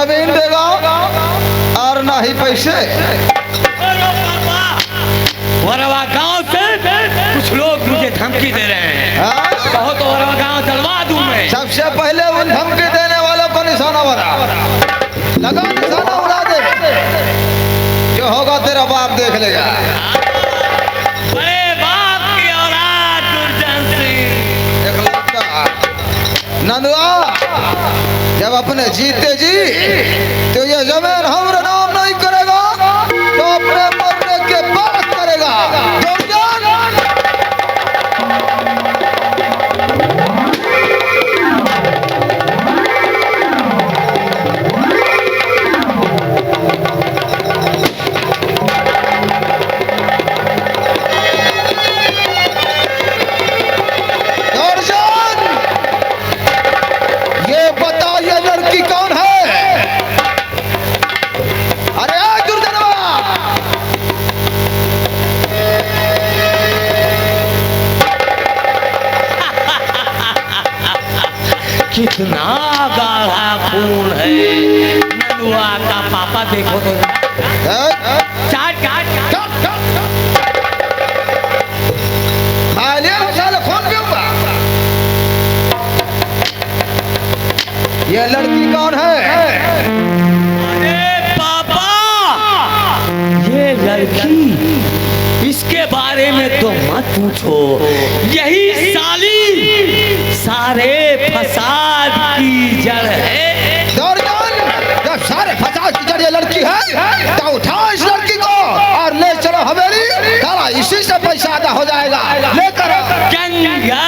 जमीन देगा और ना ही पैसे। वरवा गांव से कुछ लोग मुझे धमकी दे रहे हैं। कहो तो वरवा गांव चलवा दूं मैं। सबसे पहले उन धमकी देने वालों को निशाना बना लगा, निशाना उड़ा दे। जो होगा तेरा बाप देख लेगा। बड़े बाप की औलाद दुर्जन सिंह। एक लड़का नंदुआ जब अपने जीते जी तो ये जमीन हमारा नाम नहीं करेगा तो अपने मरने के बाद करेगा। ये बता ये लड़की कौन है? अरे दुर्जनवा कितना गाढ़ा खून है नंदुआ का। पापा देखो तो चाट काट खून पीऊंगा। ये लड़की कौन है? अरे पापा ये लड़की, इसके बारे में तो मत पूछो। यही साली सारे फसाद की जड़ है। जब सारे फसाद की जड़ ये लड़की है तो उठाओ इस लड़की को और ले चलो हवेली। सारा इसी से पैसा अदा हो जाएगा। लेकर गंगा।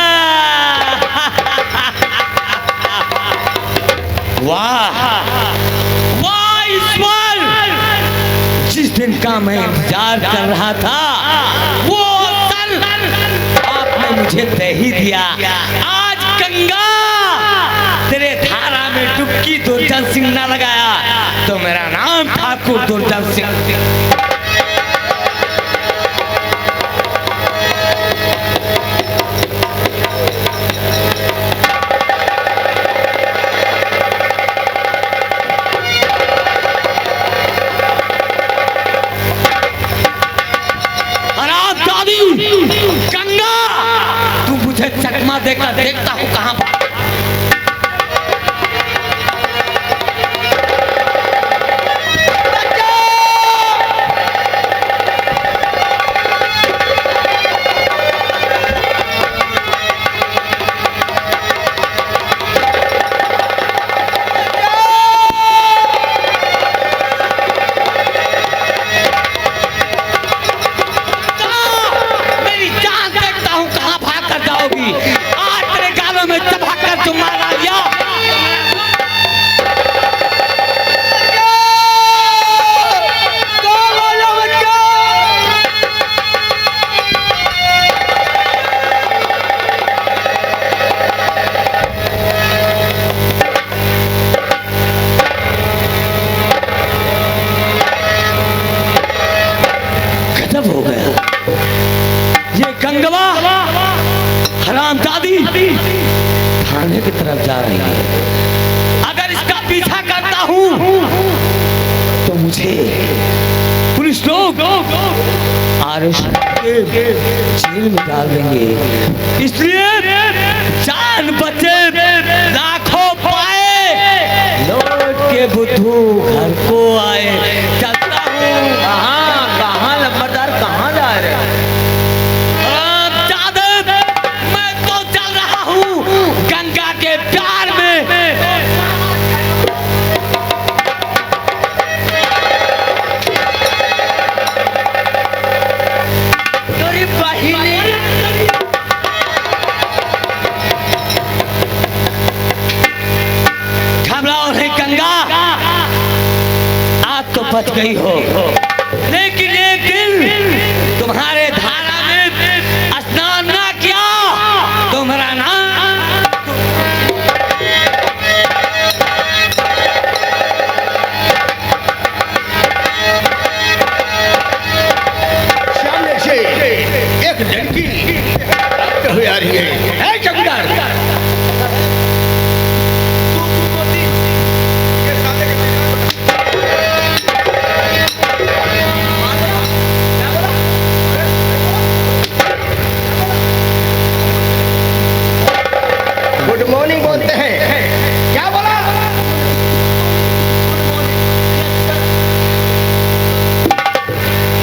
वाह वाह ईश्वर, जिस दिन का मैं इंतजार कर रहा था वो अवसर आपने मुझे दे ही दिया। आज गंगा तेरे धारा में डुबकी दुर्जन सिंह न लगाया तो मेरा नाम ठाकुर दुर्जन सिंह। गंगा तू मुझे चकमा देकर देखता हूँ कहाँ। हरामजादी थाने की तरफ जा रही है। अगर इसका पीछा करता हूँ तो मुझे पुलिस लोग जेल में डाल देंगे। इसलिए जान बचे लाखों पाए लौट के बुद्धू घर को आए। चलता हूँ। कहाँ लंबरदार कहाँ जा रहे? मैं तो चल रहा हूँ गंगा के प्यार में। घबराओ नहीं गंगा, आप तो बच गई हो, लेकिन एक दिन तुम्हारे धारा में स्नान ना किया तो मेरा नाम सामने से एक लड़की हुई आ रही है। चौकीदार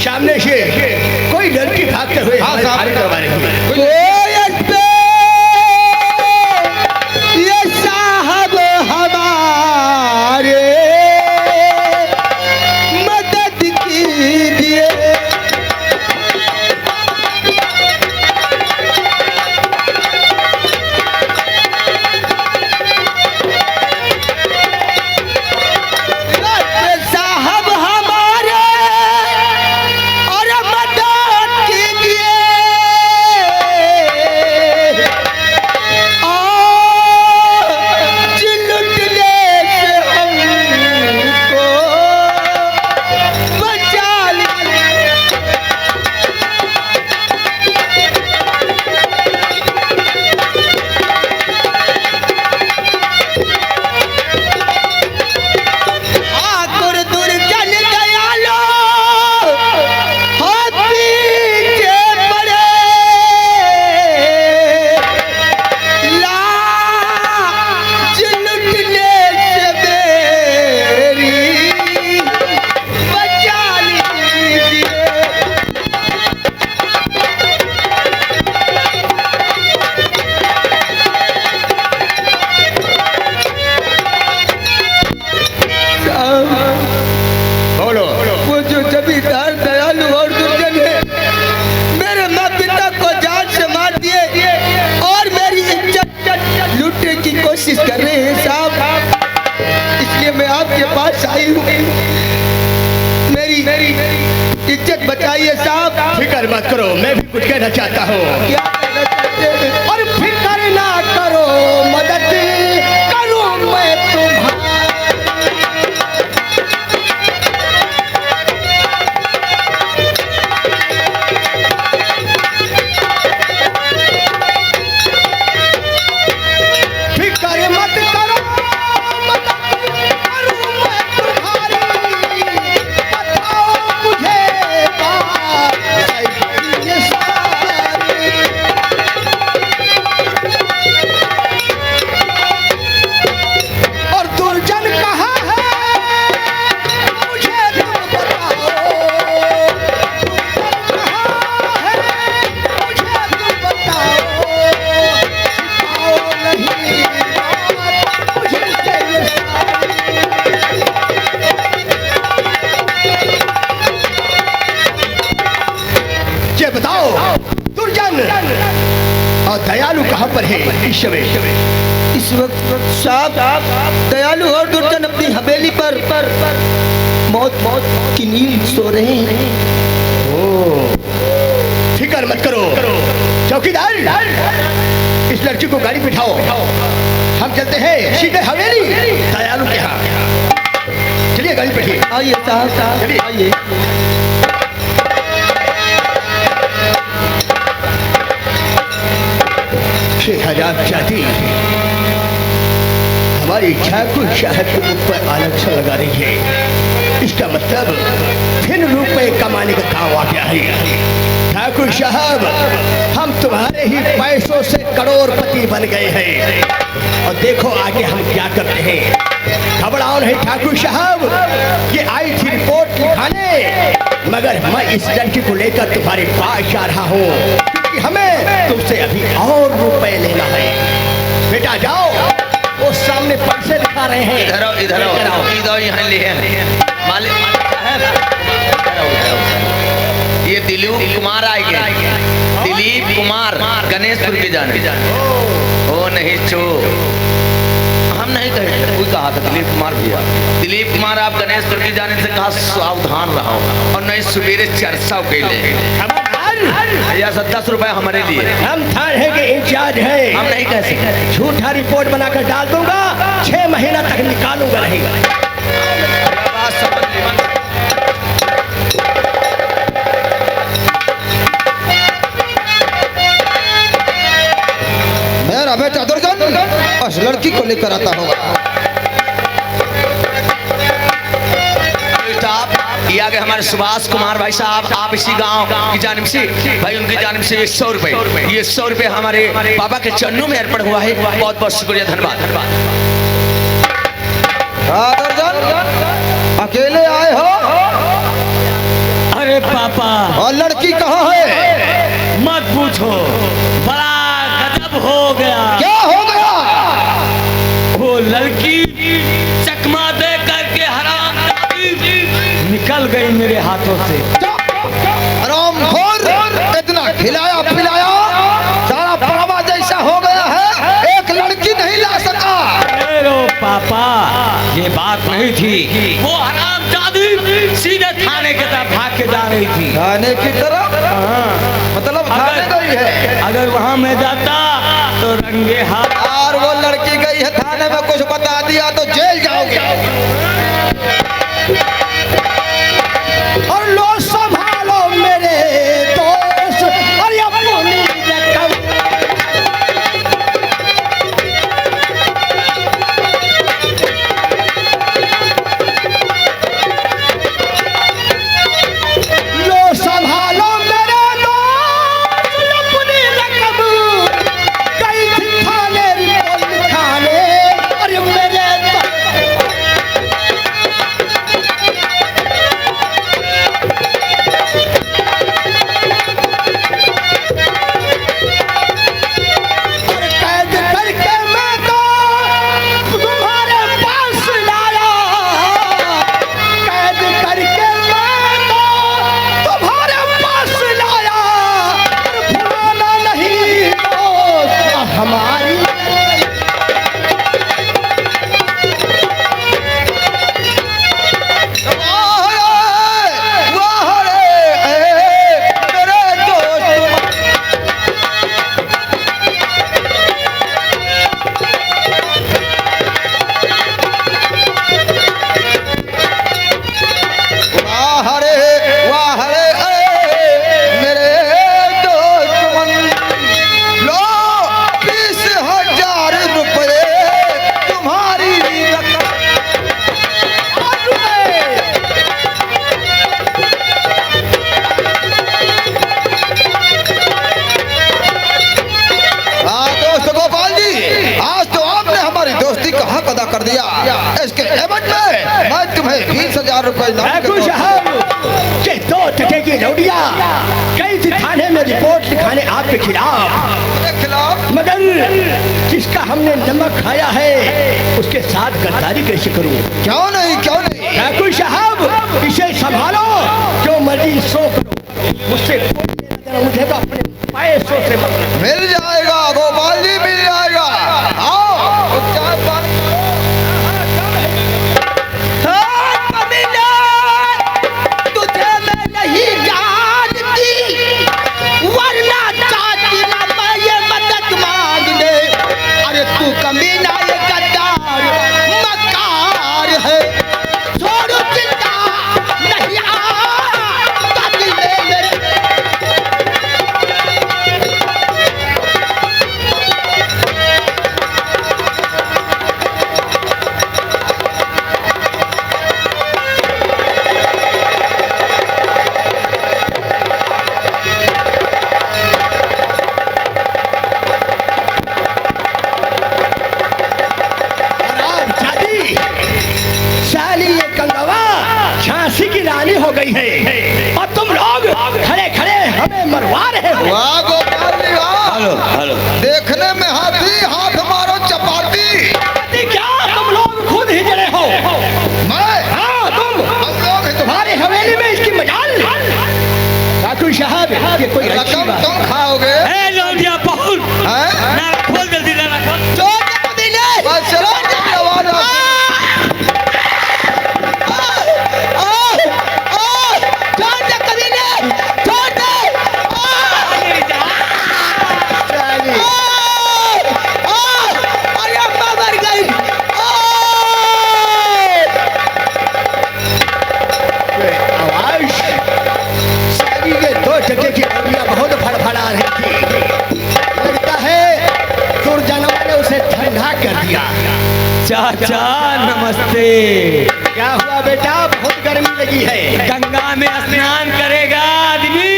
सामने से कोई लड़की भागते हुए हाँ, साहब। हमारे दरबार में। ये साहब हमारे मदद कीजिए। ये साहब हमारे और मदद कीजिए। लुटने से हमको बचा लीजिए। आकुर दुर्जन दयालो हाथ पीछे पड़े। लाज लुटने से मेरी बचा लीजिए। बोलो वो जो जमींदार दयालु और दुर्जन है, मेरे माँ पिता को जान से मार दिए और मेरी इज्जत लूटने की कोशिश कर रहे हैं साहब। इसलिए मैं आपके पास आई हूँ। मेरी इज्जत बचाइए साहब। फिक्र मत करो, मैं भी कुछ कहना चाहता हूँ। क्या कहना चाहते हैं? और फिक्र ना करो, मदद करूँ मैं तुम्हारी। फिक्र मत करो, मदद करूँ मैं तुम्हारी। बताओ मुझे बात ये सारी। और दुर्जन कहाँ है, मुझे तुम बताओ। दुर्जन कहाँ है, मुझे तुम बताओ। आओ नहीं बात मुझे से ये सारी। ये बताओ दुर्जन और दयालु कहाँ पर है इस समय? इस वक्त साहब दयालु और दुर्जन अपनी हवेली पर मौत की नींद सो रहे हैं। फिक्र मत करो चौकीदार, इस लड़की को गाड़ी बिठाओ। हम चलते हैं सीधे हवेली दयालु के यहाँ। चलिए गाड़ी बैठिए। आइए साहब चलिए। आइए। शहजाद जाती हमारी ठाकुर साहब के ऊपर आलक्ष्य लगा रही है। इसका मतलब फिर रुपए कमाने का काम आ गया है। ठाकुर साहब, हम तुम्हारे ही पैसों से करोड़पति बन गए हैं और देखो आगे हम क्या करते हैं। घबराओ नहीं ठाकुर साहब, ये आई थी रिपोर्ट लिखाने, मगर मैं इस लड़की को लेकर तुम्हारे पास जा रहा हूँ क्योंकि हमें तुमसे अभी और रुपए लेना है। बेटा जाओ, वो सामने पैसे दिखा रहे हैं। इधर आओ, इधर आओ, लेकर आओ। इधर यहाँ ले मालिक साहब, ये दिलीप कुमार आएंगे। दिलीप कुमार गणेशपुर के जाने। ओ नहीं चो, हम नहीं कहे, कोई कहा था दिलीप कुमार भैया। दिलीप कुमार आप गणेशपुर की जाने से कहा सावधान रहो और नहीं सवेरे चर्चा के लिए भैया 10 रुपए हमारे लिए। हम थाने के इंचार्ज हैं। हम नहीं कह सकते। झूठा रिपोर्ट बनाकर डाल दूंगा, 6 महीना तक निकालूंगा नहीं। मेरा बेटा दुर्जन उस लड़की को लेकर आता होगा। ये आगे हमारे सुभाष कुमार भाई साहब, आप इसी गांव की जानिब से भाई, उनकी जानिब से ये 100 रुपए, ये 100 रुपए हमारे पापा के चरणों में अर्पण हुआ है। बहुत बहुत शुक्रिया, धन्यवाद। दुर्जन अकेले आए हो? अरे पापा लड़की कहाँ है? मत पूछो, बड़ा गजब हो गया। क्या हो गया? वो लड़की चकमा दे करके हराम निकल गई मेरे हाथों से। हरामखोर, इतना खिलाया पिलाया सारा बाबा जैसा हो गया है, एक लड़की नहीं ला सका। रो पापा, ये बात नहीं थी। वो हरामजादी सीधे थाने की तरफ भाग के जा रही थी। थाने की तरफ? मतलब थाने गई है? अगर वहाँ मैं जाता तो रंगे हाथ। और वो लड़की गई है थाने में, कुछ बता दिया तो जेल जाओगे। और लो संभालो मेरे दोस्त, और अपनी रकम। लो संभालो मेरे दोस्त, अपनी रकम। गई थी थाने रिपोर्ट लिखाने, और मेरे कर दिया। इसके एवज में मैं तुम्हें 20,000 रुपए के 2 टके की लौटिया गई थी थाने में रिपोर्ट लिखाने आपके खिलाफ, मगर जिसका हमने नमक खाया है उसके साथ गद्दारी कैसे करूं? क्यों नहीं, क्यों नहीं? ठाकुर साहब, इसे संभालो, जो मर्जी सो करो, मुझसे मुझे तो अपने पैसों से मिल जाएगा गोपाल जी, मिल जाएगा। आओ तुझे मैं नहीं जानती, वरना चाहती ना मैं ये मदद मांगने। अरे तू कमीना, ये गद्दार मकार है। छोड़ो चिंता नहीं आता दिल में मेरे। झांसी की रानी हो गई है और तुम लोग खड़े खड़े हमें मरवा रहे हो। वाह गोपाल जी वाह। हेलो हेलो, देखने में हाथी, हाथ मारो चपाती। क्या तुम लोग खुद ही जड़े हो? मैं? हाँ तुम। हम लोग हैं तुम्हारे हवेली में इसकी मजाल। ठाकुर साहब, ये कोई अच्छी रकम बात तुम खाओगे? ए लौंडिया बहुल, हैं? ना खोल जल्दी ना खोल। बस चलो, आवाज आती। टके की गोलियां बहुत फड़फड़ा रही थी। लगता है दुर्जनों ने उसे ठंडा कर दिया। चाचा नमस्ते। क्या हुआ बेटा, बहुत गर्मी लगी है? गंगा में स्नान करेगा आदमी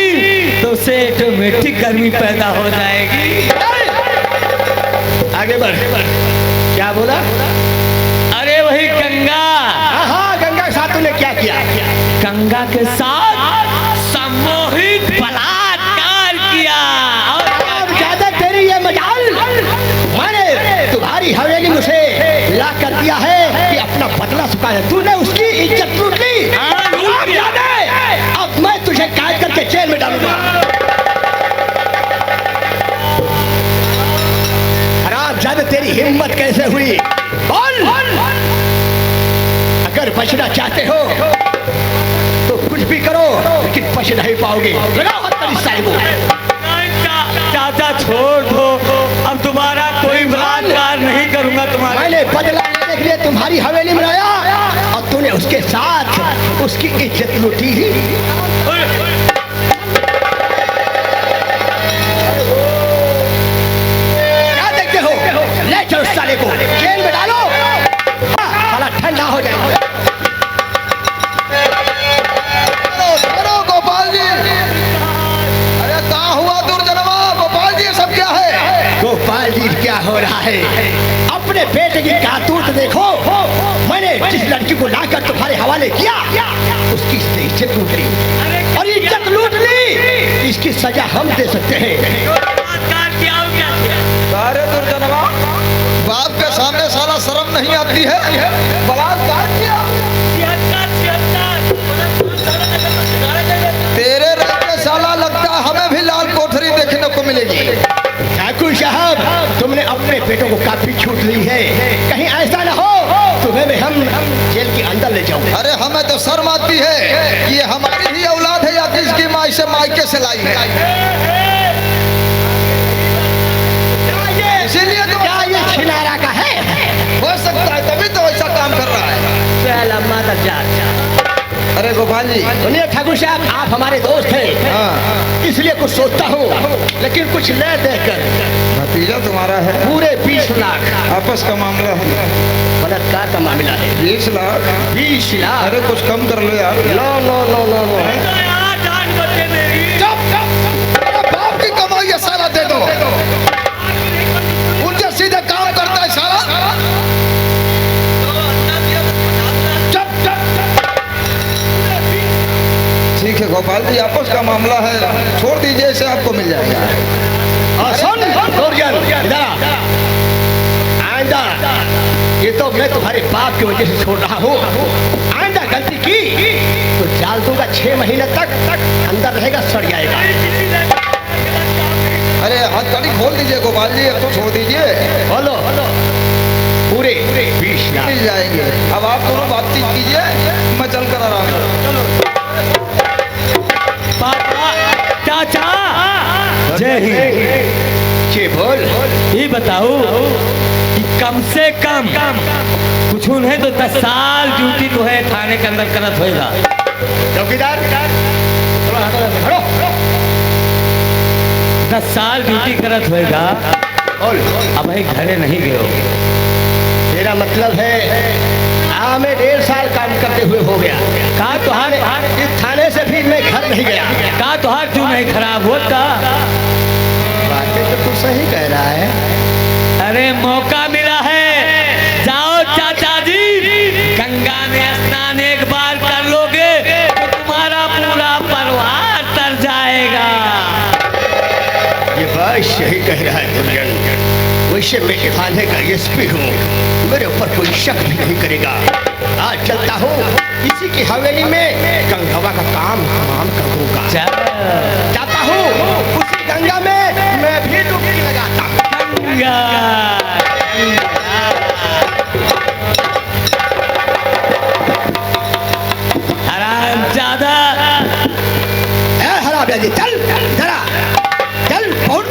तो उसे ऑटोमेटिक गर्मी पैदा हो जाएगी। आगे बढ़। क्या बोला? अरे वही गंगा। हाँ, गंगा के साथ तूने क्या किया? गंगा के साथ सम्मोहित बला कर दिया है कि अपना बदला चुका है। तूने उसकी इज्जत लूट ली। अब मैं तुझे कैद करके जेल में डालूंगा। हरामजादे, तेरी हिम्मत कैसे हुई? बोल। अगर बचना चाहते हो तो कुछ भी करो, लेकिन बच नहीं पाओगे। लगाओ हाथ पर इस साले को। चाचा छोड़ दो, अब दोबारा कोई बलात्कार नहीं करूंगा तुम्हारे। मैंने बदला लेने के लिए तुम्हारी हवेली में आया और तूने उसके साथ उसकी इज्जत लूटी। क्या देखते हो? ले चलो उस साले को जेल में डालो, साला ठंडा हो जाए। गोपाल जी, अरे कहाँ हुआ दुर्जनवा? गोपाल जी, सब क्या है? गोपाल जी, क्या हो रहा है? अपने बेटे की कारतूत देखो। मैंने जिस लड़की को लाकर तुम्हारे हवाले किया, उसकी इज्जत लूट ली और इज्जत लूट ली। इसकी सजा हम दे सकते हैं। अरे दुर्जनवा, बाप के सामने साला शर्म नहीं आती है? बलात्कार किया? तेरे रहते साला लगता हमें भी लाल कोठरी देखने को मिलेगी। ठाकुर साहब, तुमने अपने बेटों को काफी छूट ली है। कहीं ऐसा न हो तुम्हें भी हम जेल के अंदर ले जाओ। अरे हमें तो शर्म आती है कि ये हमारी ही औलाद है या किसकी माई से मायके से लाई है। इसीलिए तो क्या ये छिनारा का है? हो सकता है, तभी तो ऐसा काम कर रहा है। अरे गोपाल जी, सुनिए ठाकुर साहब, आप हमारे दोस्त हैं। हाँ, इसलिए कुछ सोचता हूँ, लेकिन कुछ ले देकर। भतीजा तुम्हारा है? पूरे 20 लाख। आपस का मामला है, बलात्कार का मामला है। 20 लाख? 20 लाख। अरे कुछ कम कर लो यार। No no no no no. बाप की कमाई है, सारा दे दो। उनसे सीधे काम करता है सारा। ठीक है गोपाल जी, आपस का मामला है, छोड़ दीजिए, इसे आपको मिल जाएगा। और सुन दुर्जन, इधर आ। आइंदा, ये तो मैं तुम्हारे बाप की वजह से छोड़ रहा हूँ। आइंदा गलती की तो डाल दूंगा 6 महीने तक अंदर रहेगा, सड़ जाएगा। अरे हथकड़ी खोल दीजिए गोपाल जी, अब तो छोड़ दीजिए। बोलो पूरे 20 लाख मिल जाएंगे। अब आप दोनों बातचीत कीजिए, मैं चल कर आराम करूँ। चाचा जय हिंद। जी बोल। ये बताओ कि कम से कम कुछ नहीं तो 10 साल ड्यूटी तो है थाने के अंदर करत होएगा। चौकीदार, 10 साल ड्यूटी करत होएगा। बोल। अब भाई घरे नहीं गए हो? मेरा मतलब है हमें 1.5 साल काम करते हुए हो गया। कहा तुहार इस थाने से भी मैं घर नहीं गया। कहा तुहार क्यों नहीं खराब होता? बातें तो तू सही कह रहा है। अरे मौका मिला है, जाओ चाचा जी, गंगा में स्नान एक बार कर लोगे तो तुम्हारा पूरा परिवार तर जाएगा। ये बात सही कह रहा है दुर्जन। वैसे मैं थाने का एसपी हूँ, मेरे ऊपर कोई शक भी नहीं करेगा। आज चलता हूँ इसी की हवेली में गंगा का काम करूँगा। जाता हूँ उसी गंगा में मैं भी डुबकी लगाता हूँ। हरामजादा, हरामजादी, चल जरा चल। कौन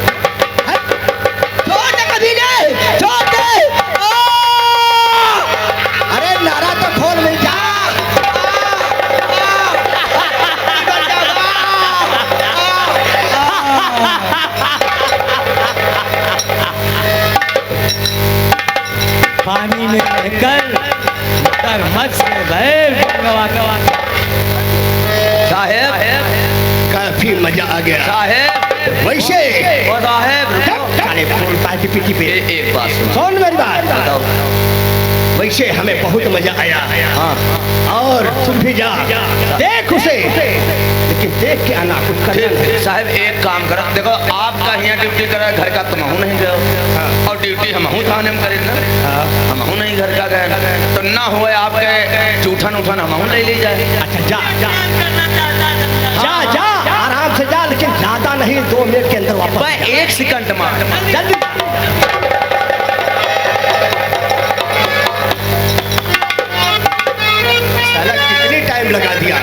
अरे नारा तो खोल मिल जा। पानी में रहकर मगरमच्छ से भरे साहेब, काफी मजा आ गया साहेब, वैसे साहेब, फूल पार्टी पीटी पे एक बात सुन मेरी बात। वैसे हमें बहुत मजा आया। हाँ, और तुम भी जा देख उसे, लेकिन देख के आना, कुछ करना नहीं। साहब एक काम करो, देखो आपका यहाँ ड्यूटी करा, घर का तुम नहीं गए और ड्यूटी हम थाने में करें ना, हम नहीं घर का गए तो ना हुए आपके जूठन उठन हम ले ली जाए। अच्छा जा जा जा जा आराम से जा, लेकिन ज्यादा नहीं, 2 मिनट के अंदर वापस। मैं 1 सेकंड में जल्दी। साला कितनी टाइम लगा दिया।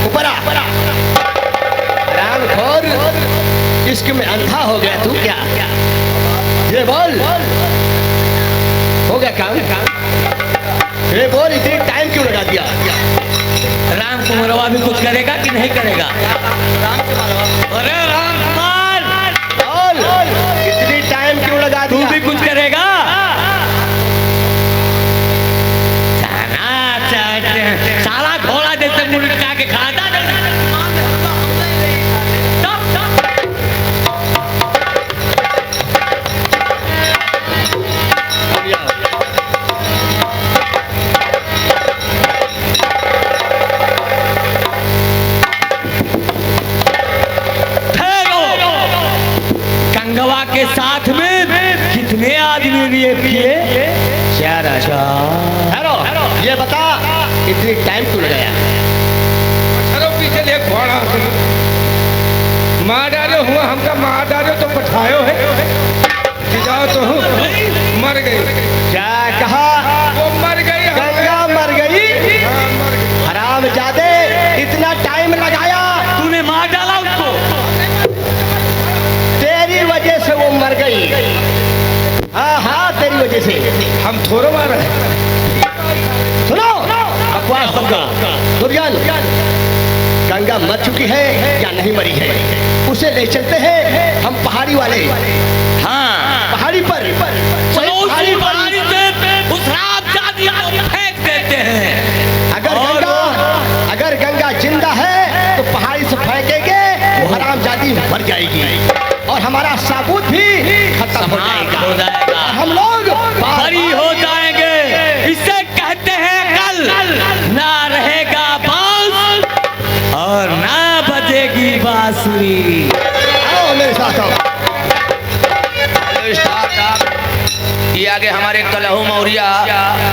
ऊपर आ रामखोर, इश्क में अंधा हो गया तू क्या? ये बोल, हो गया काम? ये बोल, इतनी टाइम क्यों लगा दिया? राम कुमारवा भी कुछ करेगा कि नहीं करेगा? अरे राम कुमार बोल, इतनी टाइम क्यों लगा तू दिया? भी कुछ करेगा? साला घोड़ा जैसे मुर्गा के खाता गंगवा के साथ में कितने आदमी लिए किए? 4 हेलो, ये बता इतनी टाइम क्यों लगाया? चलो पीछे ले घोड़ा मार डालो हुआ, हमका मार डालो तो पठायो है, जाओ तो मर गई। क्या कहा? वो मर गई, गंगा मर गई? हरामजादे, इतना टाइम लगाया, तूने मार डाला उसको। तेरी वजह से वो मर गई। हाँ हाँ, तेरी वजह से। हम थोड़ा मार रहे। सुनो बकवास बंद करो। दुर्जन, गंगा मर चुकी है या नहीं मरी है, उसे ले चलते हैं हम पहाड़ी वाले। हाँ, पहाड़ी पर चलो उसी पहाड़ी पे उस रामजादी को फेंक देते हैं। अगर गंगा जिंदा है तो पहाड़ी से फेंकेंगे, वो हरामजादी मर जाएगी और हमारा साबुत भी खत्म हो जाएगा। हम लोग बरी हो जाएंगे। इसे कहते हैं कल ना रहेगा बांस और ना बजेगी बांसुरी। आओ मेरे साथ आओ। ये आगे हमारे कलहू मौर्या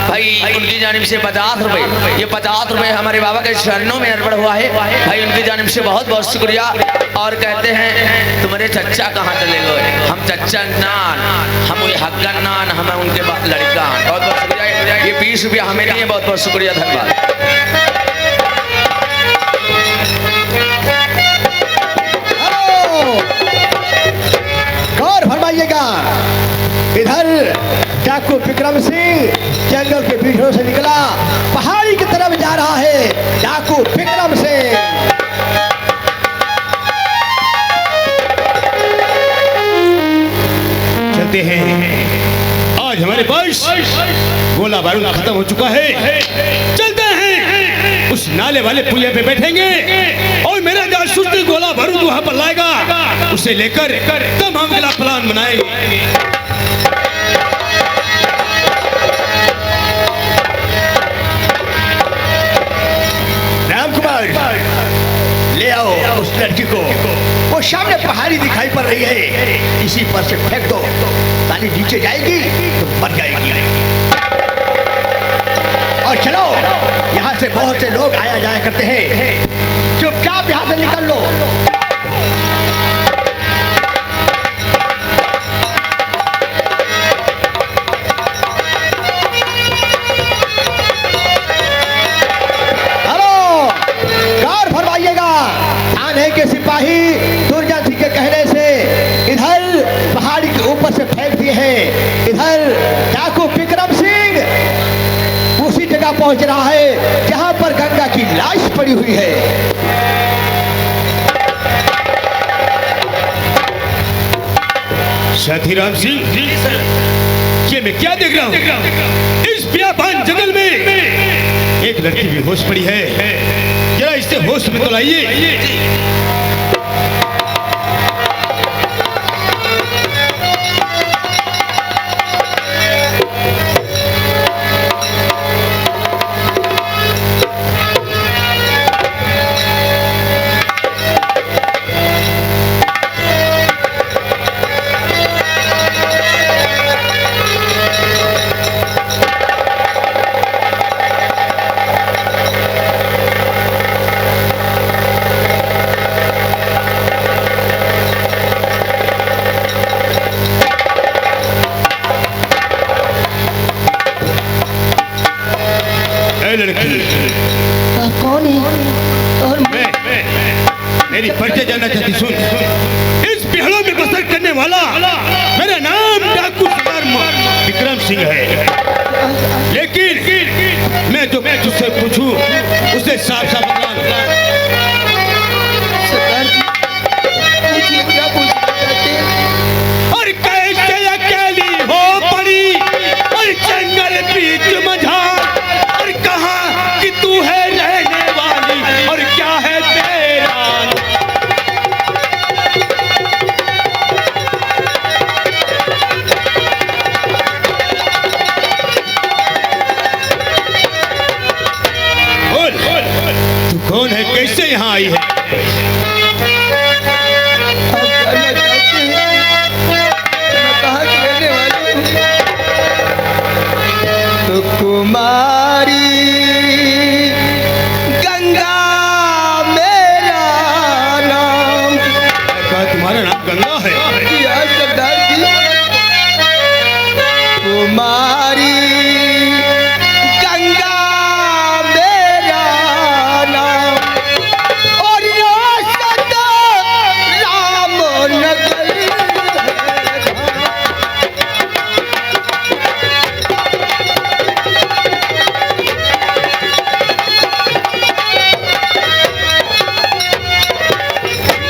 भाई, उनकी जानिब से 50 रुपए, ये 50 रुपए हमारे बाबा के चरणों में अर्पण हुआ है भाई, उनकी जानिब से बहुत बहुत शुक्रिया। और कहते हैं तुम्हारे चच्चा कहाँ चले गए? हम चच्चा नान, हम ये हक्का नान, हमें उनके लड़का। बहुत बहुत शुक्रिया। ये 20 रुपया हमें दिए, बहुत बहुत शुक्रिया, धन्यवाद। गौर फरमाइएगा, इधर डाकू विक्रम सिंह जंगल के बीचों से निकला, पहाड़ी की तरफ जा रहा है डाकू विक्रम सिंह। चलते हैं, आज हमारे पास गोला बारूद खत्म हो चुका है। चलते हैं, उस नाले वाले पुलिया पे बैठेंगे और मेरा जासूस गोला बारूद वहां पर लाएगा, उसे लेकर तब हम अगला प्लान बनाएंगे। ले आओ उस लड़की को, वो सामने पहाड़ी दिखाई पड़ रही है, इसी पर से फेंक दो, ताली नीचे जाएगी तो मर जाएगी। और चलो, यहाँ से बहुत से लोग आया जाया करते हैं, चुपचाप यहाँ से निकल लो। के सिपाही दुर्जन सिंह के कहने से इधर पहाड़ी के ऊपर से फेंक दिए हैं। इधर डाकू विक्रम सिंह उसी जगह पहुंच रहा है जहां पर गंगा की लाश पड़ी हुई है। साथी राम सिंह, ये मैं क्या देख रहा हूँ? इस बियाबान जंगल में एक लड़की भी होश पड़ी है, जरा इससे होश में तो लाइए। मेरी परिचय जानना चाहती सुन। इस पहाड़ों में बसर करने वाला मेरा नाम डाकू सरदार विक्रम सिंह है, लेकिन मैं जो तुझसे पूछूं उसे साफ साफ बता। सरदार जी पूछिए, क्या पूछना चाहते हैं? और कैसे अकेली हो पड़ी और जंगल बीच मझार, और कहा कि तू है रहने वाली और क्या है तेरा। बोल तू कौन है, कैसे यहाँ आई है? आप जानना चाहते हैं मैं कहाँ की रहने वाली हूँ? तो कुमारी गंगा मेरा नाम। कहा तुम्हारा नाम गंगा है? जी हाँ सरदार जी। कुमारी गंगा मेरा नाम और रास्ता रामनगर है।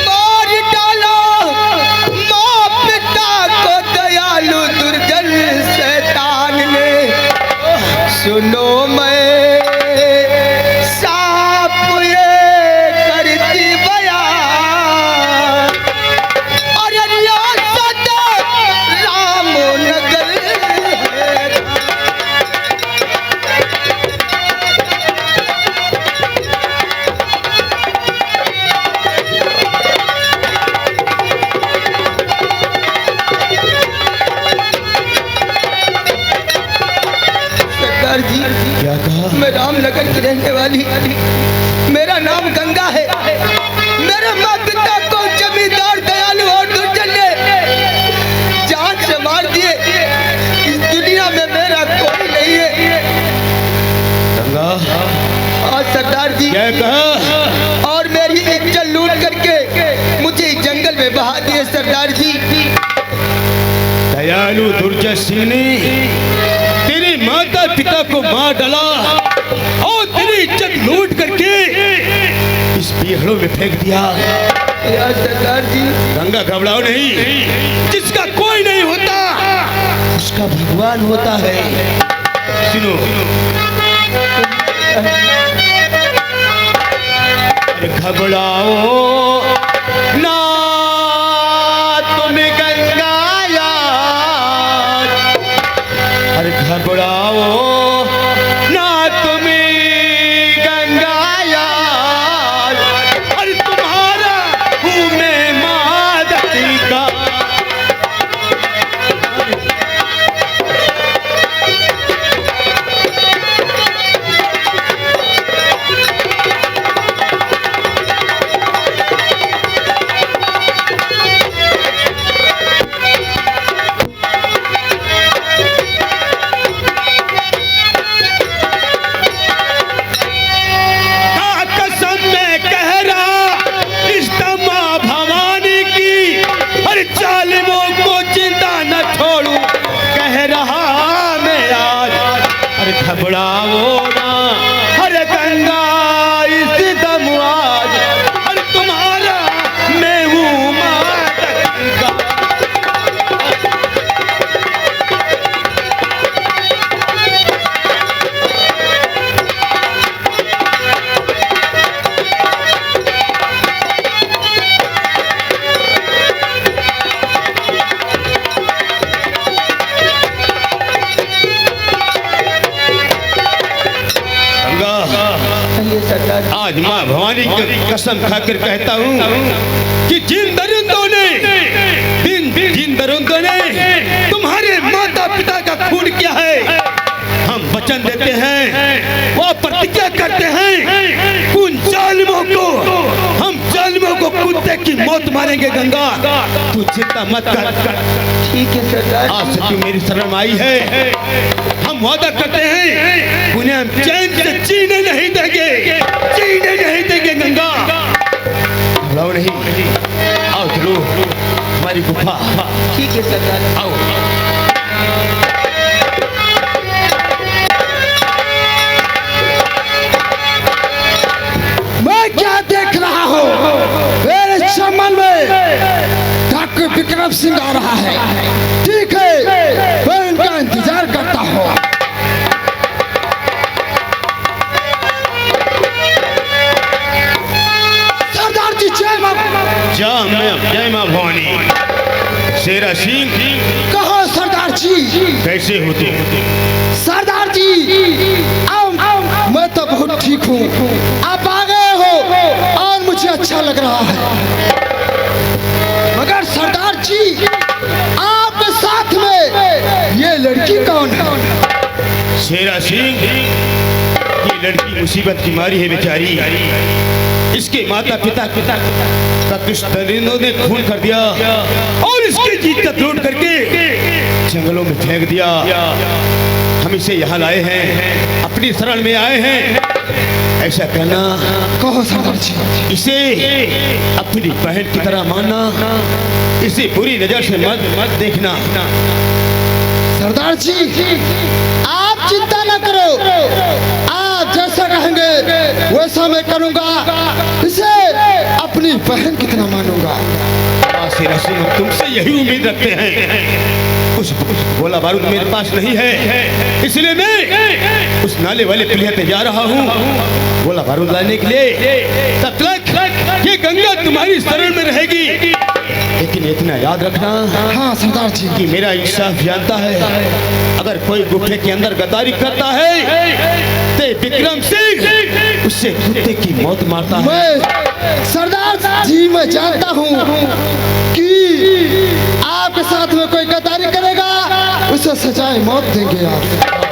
मार डाला माँ पिता को दयालु दुर्जन शैतान ने। सुनो मैं साफ ये करती बयान, अरे रियासत रामनगर है। सरदार जी क्या कहा? मैं रामनगर की रहने वाली, मेरा नाम गंगा है। मेरे माँ पिता को जमींदार दयालु और दुर्जन ने जान से मार दिए। इस दुनिया में मेरा कोई नहीं है। गंगा और सरदार जी क्या कहा? और मेरी इज्जत लूट करके मुझे इस जंगल में बहा दिए सरदार जी। दयालु दुर्जय सिंह ने तेरे माता पिता को मार डाला और तेरी इज्जत लूट करके इस पहाड़ों में फेंक दिया। या सरदार जी गंगा घबराओ नहीं, जिसका कोई नहीं होता उसका भगवान होता है। सुनो, घबराओ ना तुम गंगा यार, अरे घबराओ ना तुम गंगा यार, अरे तुम्हारा हूँ मैं मादती का। घबराओ ना हरे गंगा इस दम आज, अरे तुम्हारा मैं हूँ माता। आज माँ भवानी की कसम खाकर कहता हूँ कि जिन दरिंदों ने तुम्हारे माता पिता का खून किया है, हम वचन देते हैं, वो प्रतिज्ञा करते हैं, उन जालिमों को कुत्ते की मौत मारेंगे। गंगा तू चिंता मत कर। ठीक है सरदार। आज से तू मेरी शरण आई है, हम वादा करते हैं उन्हें हम चैन से जीने नहीं देंगे, जीने नहीं देंगे। गंगा घबराओ नहीं। तुम्हारी गुफा। ठीक है सरदार। आओ। मैं क्या देख रहा हूँ? मेरे चमन में ठाकुर विक्रम सिंह आ रहा है। ठीक है, मैं उनका इंतजार करता हूँ। सरदार जी जय मां। जय मां भवानी। शेरा सिंह, कहो सरदार जी। कैसे हो तुम? सरदार जी मैं तो बहुत ठीक हूँ। आप आ गए हो और मुझे अच्छा लग रहा है। मगर सरदार जी, आपके साथ में ये लड़की कौन है? शेरा सिंह, ये लड़की मुसीबत की मारी है बेचारी। इसके माता पिता का दुश्मनों ने खून कर दिया और इसकी जीत का तोड़ करके जंगलों में फेंक दिया। हम इसे यहाँ लाए हैं, अपनी शरण में आए हैं। ऐसा कहना, कहो सरदार जी। इसे अपनी बहन की तरह मानना, इसे बुरी नजर से मत देखना। सरदार जी, आप चिंता न करो। आप जैसा कहेंगे वैसा मैं करूंगा। इसे अपनी बहन की तरह मानूंगा। शेरा सिंह, तुमसे यही उम्मीद रखते हैं। उस गोला बारूद मेरे पास नहीं है, इसलिए मैं उस नाले वाले पुलिया पे जा रहा हूँ गोला बारूद लाने के लिए। तब तक ये गंगा तुम्हारी शरण में रहेगी। लेकिन इतना याद रखना, हाँ सरदार जी, कि मेरा इंसाफ जानता है। अगर कोई गुफे के अंदर गद्दारी करता है तो विक्रम सिंह उससे कुत्ते की मौत मारता है। मैं सरदार जी, मैं जानता हूँ कि आपके साथ में कोई गद्दारी करेगा, उसे सजाए मौत देंगे आप।